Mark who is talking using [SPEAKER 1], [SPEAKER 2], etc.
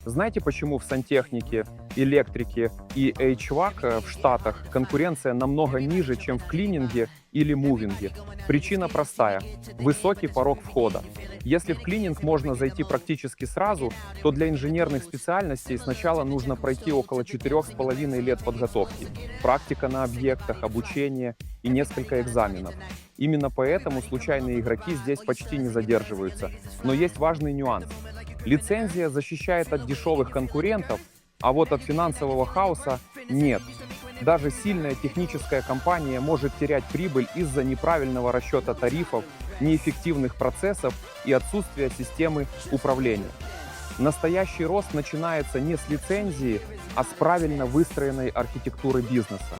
[SPEAKER 1] Знаете, почему в сантехнике, электрике и HVAC в Штатах конкуренция намного ниже, чем в клининге или мувинге? Причина простая – высокий порог входа. Если в клининг можно зайти практически сразу, то для инженерных специальностей сначала нужно пройти около 4,5 лет подготовки, практика на объектах, обучение и несколько экзаменов. Именно поэтому случайные игроки здесь почти не задерживаются. Но есть важный нюанс. Лицензия защищает от дешевых конкурентов, а вот от финансового хаоса нет. Даже сильная техническая компания может терять прибыль из-за неправильного расчета тарифов, неэффективных процессов и отсутствия системы управления. Настоящий рост начинается не с лицензии, а с правильно выстроенной архитектуры бизнеса.